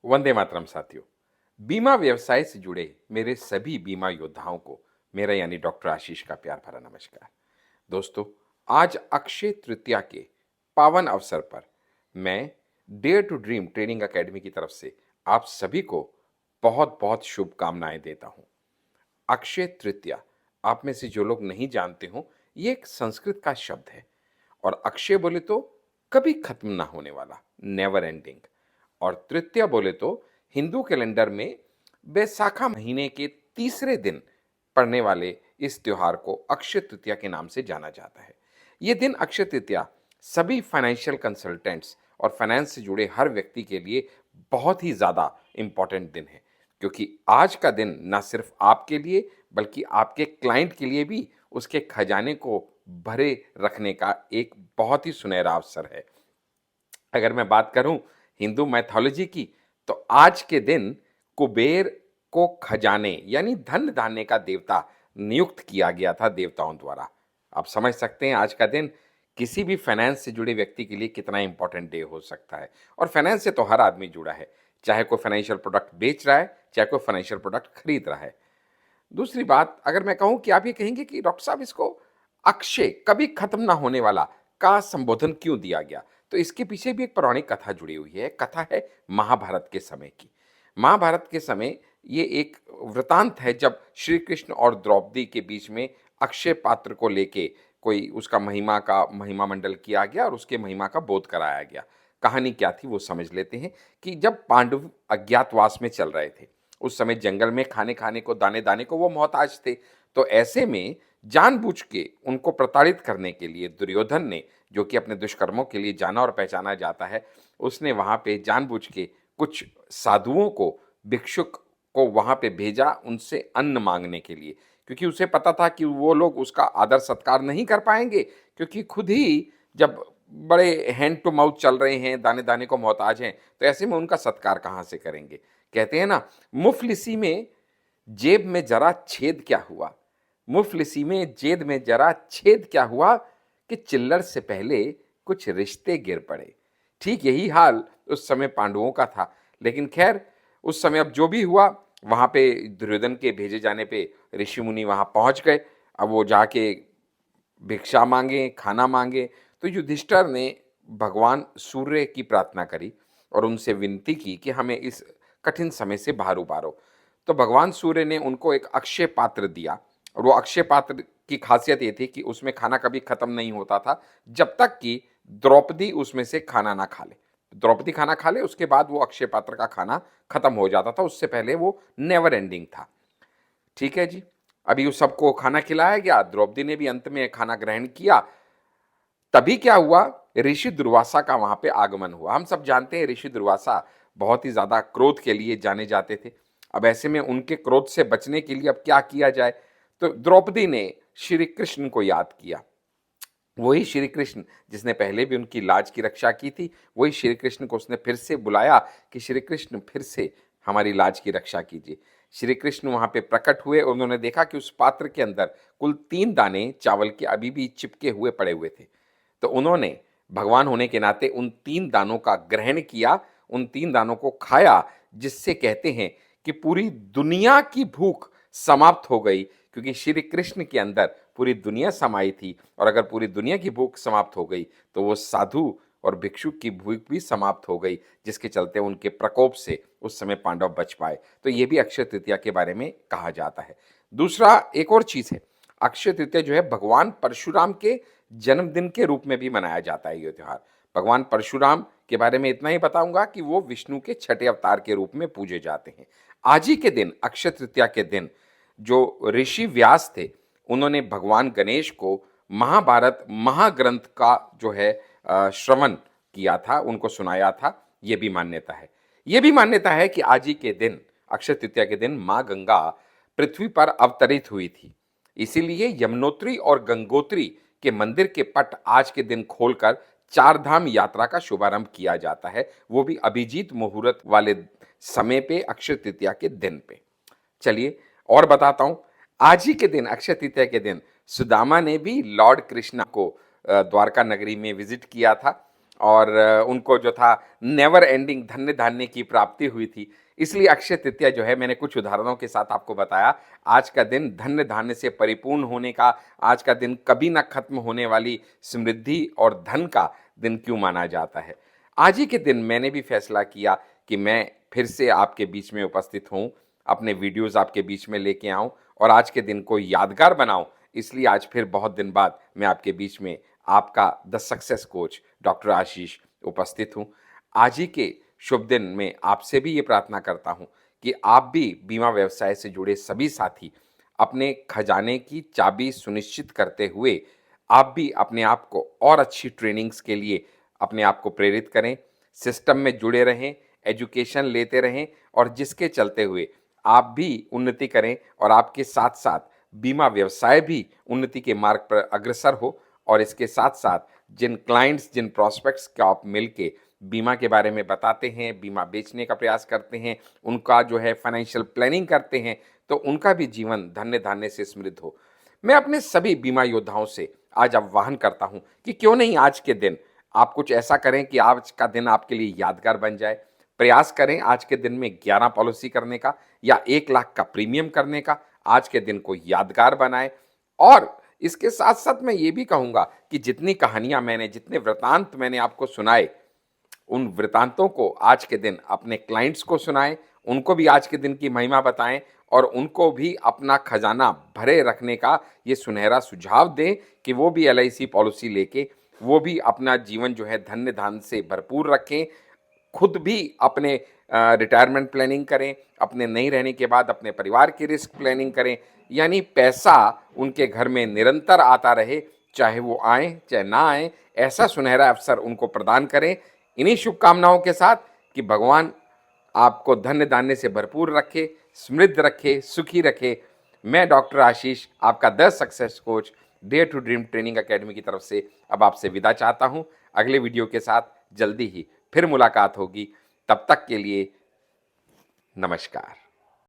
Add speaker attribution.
Speaker 1: वंदे मातरम साथियों। बीमा व्यवसाय से जुड़े मेरे सभी बीमा योद्धाओं को मेरा यानी डॉक्टर आशीष का प्यार भरा नमस्कार। दोस्तों, आज अक्षय तृतीया के पावन अवसर पर मैं dare to dream training academy की तरफ से आप सभी को बहुत बहुत शुभकामनाएं देता हूं। अक्षय तृतीया, आप में से जो लोग नहीं जानते हो, ये एक संस्कृत का शब्द है और अक्षय बोले तो कभी खत्म ना होने वाला, नेवर एंडिंग। और तृतीया बोले तो हिंदू कैलेंडर में बैसाखा महीने के तीसरे दिन पड़ने वाले इस त्योहार को अक्षय तृतीया के नाम से जाना जाता है। ये दिन अक्षय तृतीया सभी फाइनेंशियल कंसल्टेंट्स और फाइनेंस से जुड़े हर व्यक्ति के लिए बहुत ही ज़्यादा इम्पॉर्टेंट दिन है, क्योंकि आज का दिन ना सिर्फ आपके लिए बल्कि आपके क्लाइंट के लिए भी उसके खजाने को भरे रखने का एक बहुत ही सुनहरा अवसर है। अगर मैं बात करूं हिंदू मैथोलॉजी की, तो आज के दिन कुबेर को खजाने यानी धन धान्य का देवता नियुक्त किया गया था देवताओं द्वारा। आप समझ सकते हैं आज का दिन किसी भी फाइनेंस से जुड़े व्यक्ति के लिए कितना इंपॉर्टेंट डे हो सकता है। और फाइनेंस से तो हर आदमी जुड़ा है, चाहे कोई फाइनेंशियल प्रोडक्ट बेच रहा है, चाहे कोई फाइनेंशियल प्रोडक्ट खरीद रहा है। दूसरी बात, अगर मैं कहूं कि आप ये कहेंगे कि डॉक्टर साहब इसको अक्षय कभी खत्म ना होने वाला का संबोधन क्यों दिया गया, तो इसके पीछे भी एक पौराणिक कथा जुड़ी हुई है। कथा है महाभारत के समय की। महाभारत के समय ये एक वृतांत है जब श्री कृष्ण और द्रौपदी के बीच में अक्षय पात्र को लेके कोई उसका महिमा मंडल किया गया और उसके महिमा का बोध कराया गया। कहानी क्या थी वो समझ लेते हैं कि जब पांडव अज्ञातवास में चल रहे थे, उस समय जंगल में खाने खाने को दाने दाने को वो मोहताज थे। तो ऐसे में जानबूझ के उनको प्रताड़ित करने के लिए दुर्योधन ने, जो कि अपने दुष्कर्मों के लिए जाना और पहचाना जाता है, उसने वहां पे जानबूझ के कुछ साधुओं को, भिक्षुक को वहां पे भेजा उनसे अन्न मांगने के लिए, क्योंकि उसे पता था कि वो लोग उसका आदर सत्कार नहीं कर पाएंगे, क्योंकि खुद ही जब बड़े हैंड टू माउथ चल रहे हैं, दाने दाने को मोहताज हैं, तो ऐसे में उनका सत्कार कहाँ से करेंगे। कहते हैं ना, मुफलिसी में जेब में जरा छेद क्या हुआ, मुफलिसी में जेब में जरा छेद क्या हुआ कि चिल्लर से पहले कुछ रिश्ते गिर पड़े। ठीक यही हाल उस समय पांडवों का था। लेकिन खैर, उस समय अब जो भी हुआ, वहां पे दुर्योधन के भेजे जाने पे ऋषि मुनि वहां पहुंच गए। अब वो जाके भिक्षा मांगे, खाना मांगे, तो युधिष्ठिर ने भगवान सूर्य की प्रार्थना करी और उनसे विनती की कि हमें इस कठिन समय से बाहर उबारो। तो भगवान सूर्य ने उनको एक अक्षय पात्र दिया और वो अक्षय पात्र की खासियत ये थी कि उसमें खाना कभी खत्म नहीं होता था जब तक कि द्रौपदी उसमें से खाना ना खा ले। द्रौपदी खाना खा ले, उसके बाद वो अक्षय पात्र का खाना खत्म हो जाता था, उससे पहले वो नेवर एंडिंग था। ठीक है जी। अभी उस सबको खाना खिलाया गया, द्रौपदी ने भी अंत में खाना ग्रहण किया। तभी क्या हुआ, ऋषि दुर्वासा का वहां पे आगमन हुआ। हम सब जानते हैं ऋषि दुर्वासा बहुत ही ज्यादा क्रोध के लिए जाने जाते थे। अब ऐसे में उनके क्रोध से बचने के लिए अब क्या किया जाए, तो द्रौपदी ने श्री कृष्ण को याद किया। वही श्री कृष्ण जिसने पहले भी उनकी लाज की रक्षा की थी, वही श्री कृष्ण को उसने फिर से बुलाया कि श्री कृष्ण फिर से हमारी लाज की रक्षा कीजिए। श्री कृष्ण वहां पे प्रकट हुए। उन्होंने देखा कि उस पात्र के अंदर कुल 3 दाने चावल के अभी भी चिपके हुए पड़े हुए थे। तो उन्होंने भगवान होने के नाते उन 3 दानों का ग्रहण किया, उन 3 दानों को खाया, जिससे कहते हैं कि पूरी दुनिया की भूख समाप्त हो गई, क्योंकि श्री कृष्ण के अंदर पूरी दुनिया समाई थी। और अगर पूरी दुनिया की भूख समाप्त हो गई तो वो साधु और भिक्षुक की भूख भी समाप्त हो गई, जिसके चलते उनके प्रकोप से उस समय पांडव बच पाए। तो ये भी अक्षय तृतीया के बारे में कहा जाता है। दूसरा एक और चीज है, अक्षय तृतीया जो है भगवान परशुराम के जन्मदिन के रूप में भी मनाया जाता है ये त्योहार। भगवान परशुराम के बारे में इतना ही बताऊंगा कि वो विष्णु के छठे अवतार के रूप में पूजे जाते हैं। आज ही के दिन, अक्षय तृतीया के दिन, जो ऋषि व्यास थे, उन्होंने भगवान गणेश को महाभारत महाग्रंथ का जो है श्रवण किया था, उनको सुनाया था। ये भी मान्यता है। ये भी मान्यता है कि आज ही के दिन, अक्षय तृतीया के दिन, माँ गंगा पृथ्वी पर अवतरित हुई थी। इसीलिए यमुनोत्री और गंगोत्री के मंदिर के पट आज के दिन खोलकर 4 धाम यात्रा का शुभारंभ किया जाता है, वो भी अभिजीत मुहूर्त वाले समय पे, अक्षय तृतीया के दिन पे। चलिए और बताता हूं। आज ही के दिन, अक्षय तृतीया के दिन, सुदामा ने भी लॉर्ड कृष्णा को द्वारका नगरी में विजिट किया था। और उनको जो था नेवर एंडिंग धन्य धान्य की प्राप्ति हुई थी। इसलिए अक्षय तृतीया जो है, मैंने कुछ उदाहरणों के साथ आपको बताया, आज का दिन धन्य धान्य से परिपूर्ण होने का, आज का दिन कभी ना खत्म होने वाली समृद्धि और धन का दिन क्यों माना जाता है। आज ही के दिन मैंने भी फैसला किया कि मैं फिर से आपके बीच में उपस्थित हूँ, अपने वीडियोस आपके बीच में लेके आऊँ और आज के दिन को यादगार बनाऊँ। इसलिए आज फिर बहुत दिन बाद मैं आपके बीच में आपका द सक्सेस कोच डॉक्टर आशीष उपस्थित हूँ। आज ही के शुभ दिन में आपसे भी ये प्रार्थना करता हूँ कि आप भी बीमा व्यवसाय से जुड़े सभी साथी अपने खजाने की चाबी सुनिश्चित करते हुए आप भी अपने आप को और अच्छी ट्रेनिंग्स के लिए अपने आप को प्रेरित करें, सिस्टम में जुड़े रहें, एजुकेशन लेते रहें और जिसके चलते हुए आप भी उन्नति करें और आपके साथ साथ बीमा व्यवसाय भी उन्नति के मार्ग पर अग्रसर हो। और इसके साथ साथ जिन क्लाइंट्स, जिन प्रॉस्पेक्ट्स को आप मिलके बीमा के बारे में बताते हैं, बीमा बेचने का प्रयास करते हैं, उनका जो है फाइनेंशियल प्लानिंग करते हैं, तो उनका भी जीवन धन्य धान्य से समृद्ध हो। मैं अपने सभी बीमा योद्धाओं से आज आह्वान करता हूं कि क्यों नहीं आज के दिन आप कुछ ऐसा करें कि आज का दिन आपके लिए यादगार बन जाए। प्रयास करें आज के दिन में 11 पॉलिसी करने का या 1 लाख का प्रीमियम करने का। आज के दिन को यादगार बनाएं। और इसके साथ साथ मैं ये भी कहूँगा कि जितनी कहानियाँ मैंने, जितने वृतांत मैंने आपको सुनाए, उन वृतांतों को आज के दिन अपने क्लाइंट्स को सुनाएं, उनको भी आज के दिन की महिमा बताएं और उनको भी अपना खजाना भरे रखने का ये सुनहरा सुझाव दें कि वो भी LIC पॉलिसी लेके वो भी अपना जीवन जो है धन्य धान्य से भरपूर रखें। खुद भी अपने रिटायरमेंट प्लानिंग करें, अपने नहीं रहने के बाद अपने परिवार की रिस्क प्लानिंग करें, यानी पैसा उनके घर में निरंतर आता रहे, चाहे वो आए चाहे ना आए, ऐसा सुनहरा अवसर उनको प्रदान करें। इन्हीं शुभकामनाओं के साथ कि भगवान आपको धन्य धान्य से भरपूर रखे, समृद्ध रखे, सुखी रखे। मैं डॉक्टर आशीष, आपका the success coach dare to dream training academy की तरफ से अब आपसे विदा चाहता हूं। अगले वीडियो के साथ जल्दी ही फिर मुलाकात होगी। तब तक के लिए नमस्कार।